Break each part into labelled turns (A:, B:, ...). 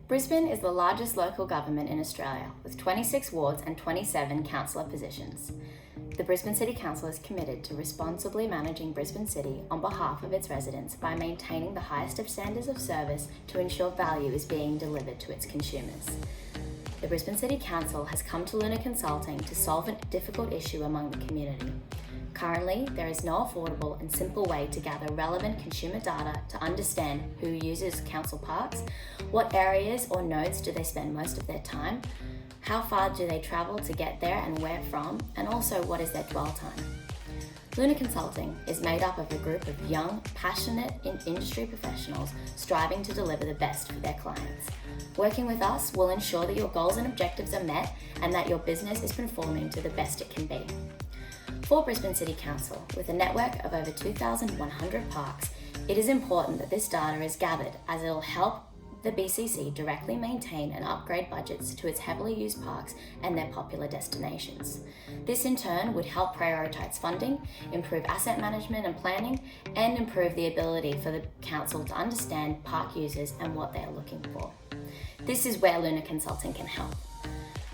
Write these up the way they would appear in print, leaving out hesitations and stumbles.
A: Brisbane is the largest local government in Australia, with 26 wards and 27 councillor positions. The Brisbane City Council is committed to responsibly managing Brisbane City on behalf of its residents by maintaining the highest of standards of service to ensure value is being delivered to its consumers. The Brisbane City Council has come to Luna Consulting to solve a difficult issue among the community. Currently, there is no affordable and simple way to gather relevant consumer data to understand who uses council parks, what areas or nodes do they spend most of their time, how far do they travel to get there and where from, and also what is their dwell time. Luna Consulting is made up of a group of young, passionate industry professionals striving to deliver the best for their clients. Working with us will ensure that your goals and objectives are met and that your business is performing to the best it can be. For Brisbane City Council, with a network of over 2,100 parks, it is important that this data is gathered as it will help the BCC directly maintain and upgrade budgets to its heavily used parks and their popular destinations. This in turn would help prioritise funding, improve asset management and planning, and improve the ability for the council to understand park users and what they are looking for. This is where Luna Consulting can help.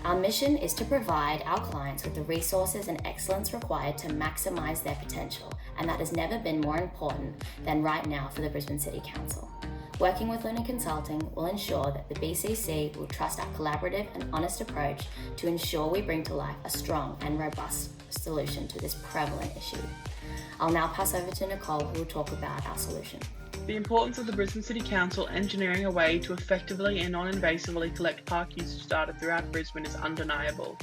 A: Our mission is to provide our clients with the resources and excellence required to maximise their potential, and that has never been more important than right now for the Brisbane City Council. Working with Luna Consulting will ensure that the BCC will trust our collaborative and honest approach to ensure we bring to life a strong and robust solution to this prevalent issue. I'll now pass over to Nicole, who will talk about our solution.
B: The importance of the Brisbane City Council engineering a way to effectively and non-invasively collect park usage data throughout Brisbane is undeniable.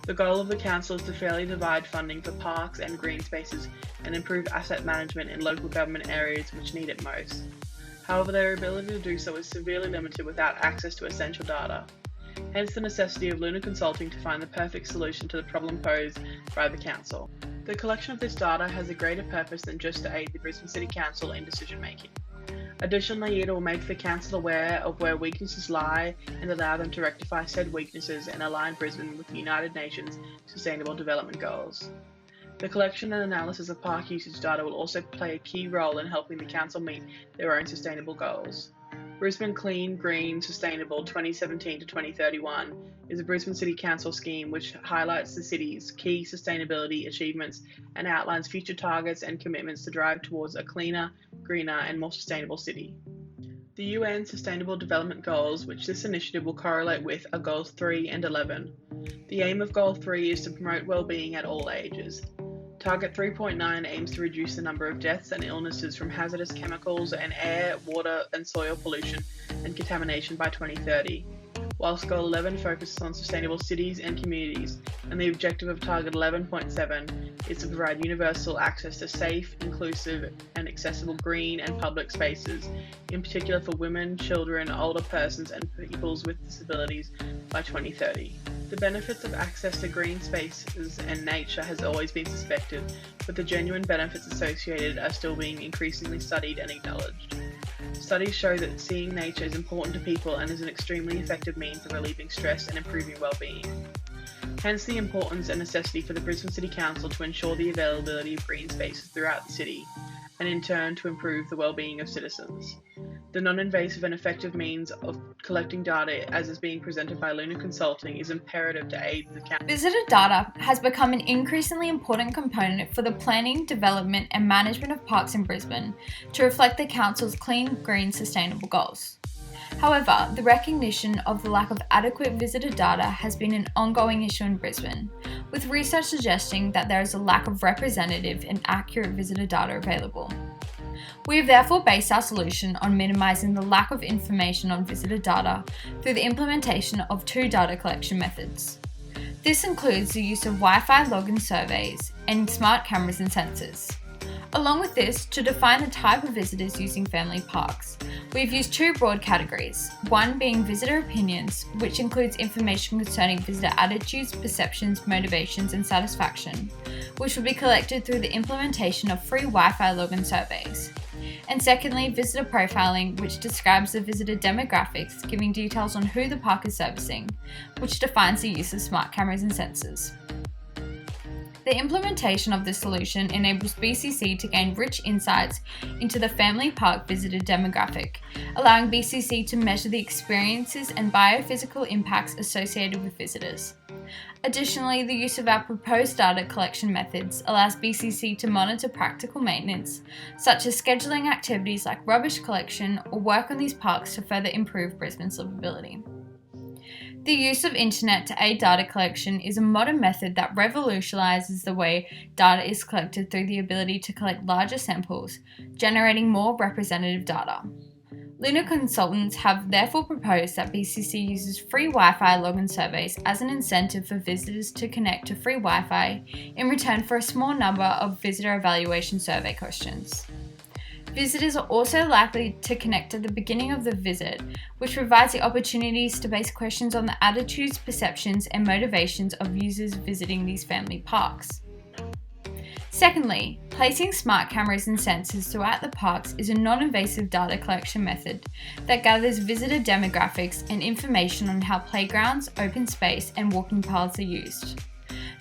B: The goal of the Council is to fairly divide funding for parks and green spaces and improve asset management in local government areas which need it most. However, their ability to do so is severely limited without access to essential data. Hence the necessity of Luna Consulting to find the perfect solution to the problem posed by the Council. The collection of this data has a greater purpose than just to aid the Brisbane City Council in decision making. Additionally, it will make the Council aware of where weaknesses lie and allow them to rectify said weaknesses and align Brisbane with the United Nations Sustainable Development Goals. The collection and analysis of park usage data will also play a key role in helping the Council meet their own sustainable goals. Brisbane Clean, Green, Sustainable 2017 to 2031 is a Brisbane City Council scheme which highlights the city's key sustainability achievements and outlines future targets and commitments to drive towards a cleaner, greener and more sustainable city. The UN Sustainable Development Goals, which this initiative will correlate with, are Goals 3 and 11. The aim of Goal 3 is to promote well-being at all ages. Target 3.9 aims to reduce the number of deaths and illnesses from hazardous chemicals and air, water and soil pollution and contamination by 2030, whilst Goal 11 focuses on sustainable cities and communities, and the objective of Target 11.7 is to provide universal access to safe, inclusive and accessible green and public spaces, in particular for women, children, older persons and peoples with disabilities by 2030. The benefits of access to green spaces and nature has always been suspected, but the genuine benefits associated are still being increasingly studied and acknowledged. Studies show that seeing nature is important to people and is an extremely effective means of relieving stress and improving well-being. Hence the importance and necessity for the Brisbane City Council to ensure the availability of green spaces throughout the city, and in turn to improve the well-being of citizens. The non-invasive and effective means of collecting data as is being presented by Luna Consulting is imperative to aid the Council.
C: Visitor data has become an increasingly important component for the planning, development and management of parks in Brisbane to reflect the Council's clean, green, sustainable goals. However, the recognition of the lack of adequate visitor data has been an ongoing issue in Brisbane, with research suggesting that there is a lack of representative and accurate visitor data available. We have therefore based our solution on minimising the lack of information on visitor data through the implementation of two data collection methods. This includes the use of Wi-Fi login surveys and smart cameras and sensors. Along with this, to define the type of visitors using family parks, we've used two broad categories, one being visitor opinions, which includes information concerning visitor attitudes, perceptions, motivations and satisfaction, which will be collected through the implementation of free Wi-Fi login surveys. And secondly, visitor profiling, which describes the visitor demographics, giving details on who the park is servicing, which defines the use of smart cameras and sensors. The implementation of this solution enables BCC to gain rich insights into the family park visitor demographic, allowing BCC to measure the experiences and biophysical impacts associated with visitors. Additionally, the use of our proposed data collection methods allows BCC to monitor practical maintenance, such as scheduling activities like rubbish collection or work on these parks to further improve Brisbane's livability. The use of internet to aid data collection is a modern method that revolutionises the way data is collected through the ability to collect larger samples, generating more representative data. Lunar consultants have therefore proposed that BCC uses free Wi-Fi login surveys as an incentive for visitors to connect to free Wi-Fi in return for a small number of visitor evaluation survey questions. Visitors are also likely to connect at the beginning of the visit, which provides the opportunities to base questions on the attitudes, perceptions, and motivations of users visiting these family parks. Secondly, placing smart cameras and sensors throughout the parks is a non-invasive data collection method that gathers visitor demographics and information on how playgrounds, open space, and walking paths are used.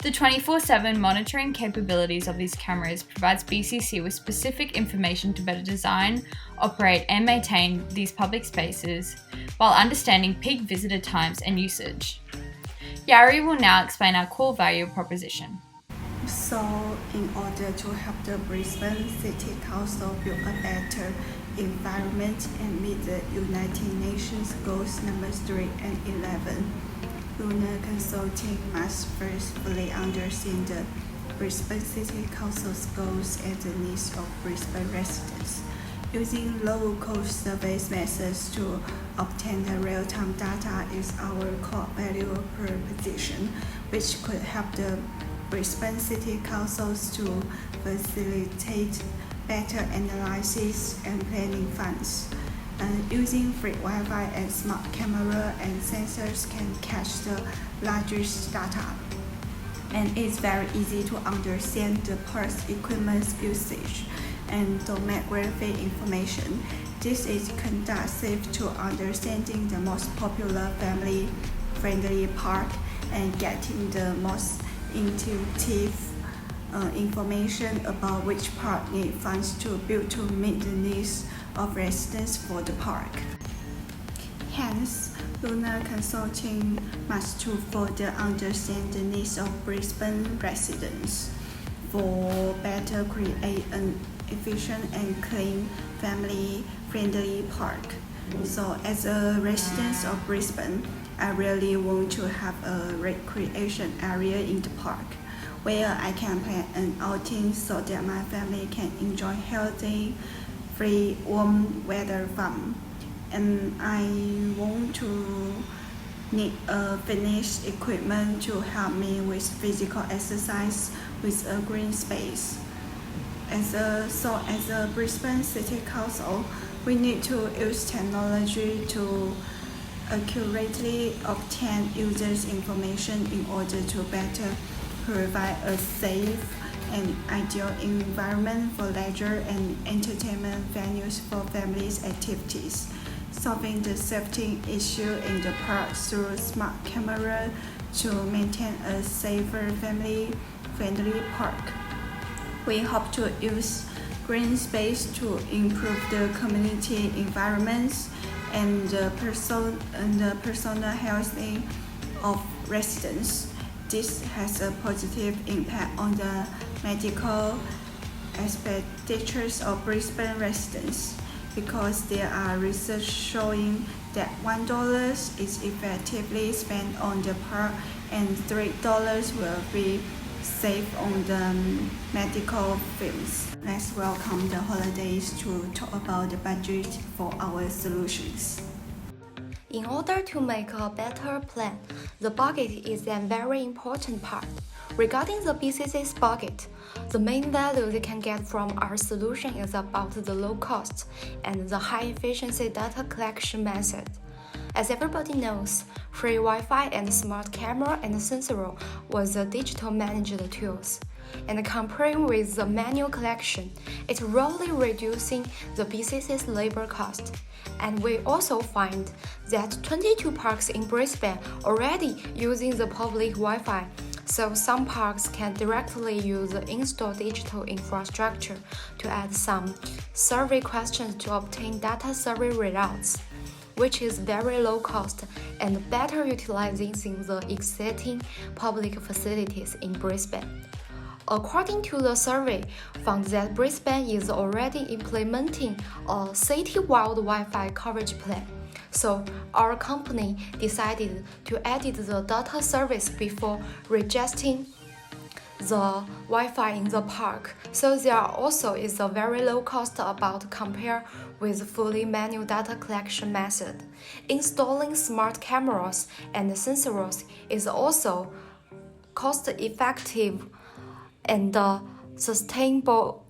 C: The 24/7 monitoring capabilities of these cameras provides BCC with specific information to better design, operate, and maintain these public spaces while understanding peak visitor times and usage. Yari will now explain our core value proposition.
D: So, in order to help the Brisbane City Council build a better environment and meet the United Nations Goals number 3 and 11, Lunar Consulting must first fully understand the Brisbane City Council's goals and the needs of Brisbane residents. Using low-cost survey methods to obtain the real-time data is our core value proposition, which could help the Brisbane City Councils to facilitate better analysis and planning funds. Using free Wi-Fi and smart camera and sensors can catch the largest data. And it's very easy to understand the park's equipment's usage and demographic information. This is conducive to understanding the most popular family-friendly park and getting the most intuitive information about which park need funds to build to meet the needs of residents for the park. Hence, Lunar Consulting must to further understand the needs of Brisbane residents for better create an efficient and clean family-friendly park. So as a resident of Brisbane, I really want to have a recreation area in the park where I can plan an outing so that my family can enjoy healthy, free, warm weather fun. And I want to need a finished equipment to help me with physical exercise with a green space. As a Brisbane City Council, we need to use technology to accurately obtain users' information in order to better provide a safe and ideal environment for leisure and entertainment venues for families' activities, solving the safety issue in the park through smart camera to maintain a safer family-friendly park. We hope to use green space to improve the community environments and the personal health of residents. This has a positive impact on the medical expenditures of Brisbane residents because there are research showing that $1 is effectively spent on the park and $3 will be saved on the medical films. Let's welcome the holidays to talk about the budget for our solutions.
E: In order to make a better plan, the budget is a very important part. Regarding the BCC's budget, the main value they can get from our solution is about the low cost and the high efficiency data collection method. As everybody knows, free Wi-Fi and smart camera and sensor was the digital managed tools. And comparing with the manual collection, it's really reducing the BCC's labor cost. And we also find that 22 parks in Brisbane already using the public Wi-Fi. So some parks can directly use the in-store digital infrastructure to add some survey questions to obtain data survey results, which is very low cost and better utilizing the existing public facilities in Brisbane. According to the survey, found that Brisbane is already implementing a city-wide Wi-Fi coverage plan. So our company decided to edit the data service before registering the Wi-Fi in the park. So there also is a very low cost about compare with fully manual data collection method. Installing smart cameras and sensors is also cost-effective and sustainable.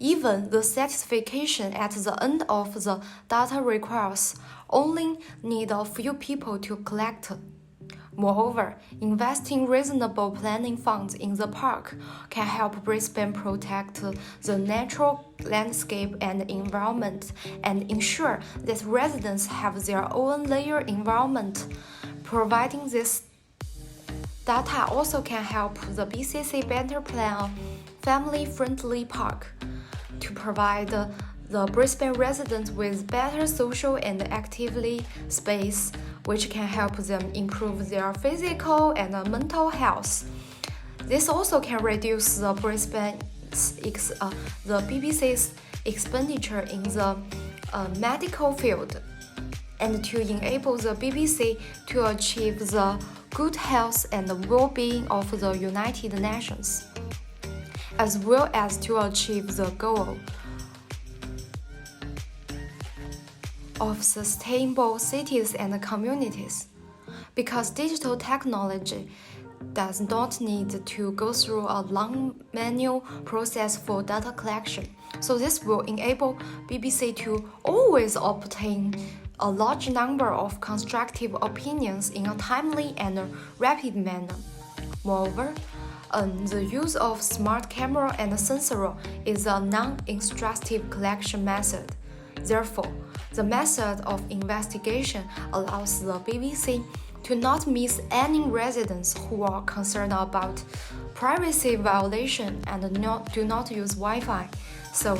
E: Even the certification at the end of the data requires only need a few people to collect. Moreover, investing reasonable planning funds in the park can help Brisbane protect the natural landscape and environment and ensure that residents have their own layered environment. Providing this data also can help the BCC better plan a family-friendly park to provide the Brisbane residents with better social and activity space, which can help them improve their physical and mental health. This also can reduce the BBC's expenditure in the medical field, and to enable the BBC to achieve the good health and well-being of the United Nations, as well as to achieve the goal of sustainable cities and communities. Because digital technology does not need to go through a long manual process for data collection, so this will enable BBC to always obtain a large number of constructive opinions in a timely and rapid manner. Moreover, the use of smart camera and sensor is a non-intrusive collection method. Therefore, the method of investigation allows the BBC to not miss any residents who are concerned about privacy violation and do not use Wi-Fi, so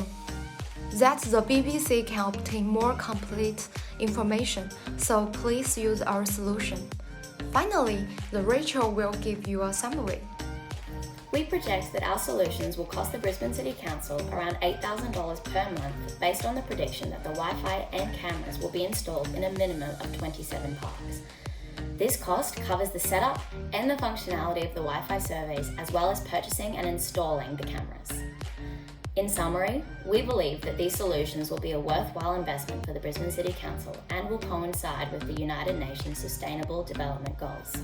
E: that the BBC can obtain more complete information. So please use our solution. Finally, the Rachel will give you a summary.
A: We project that our solutions will cost the Brisbane City Council around $8,000 per month based on the prediction that the Wi-Fi and cameras will be installed in a minimum of 27 parks. This cost covers the setup and the functionality of the Wi-Fi surveys, as well as purchasing and installing the cameras. In summary, we believe that these solutions will be a worthwhile investment for the Brisbane City Council and will coincide with the United Nations Sustainable Development Goals.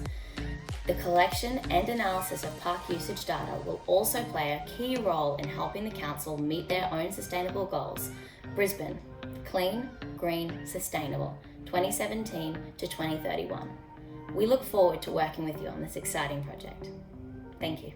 A: The collection and analysis of park usage data will also play a key role in helping the Council meet their own sustainable goals. Brisbane, Clean, Green, Sustainable, 2017 to 2031. We look forward to working with you on this exciting project. Thank you.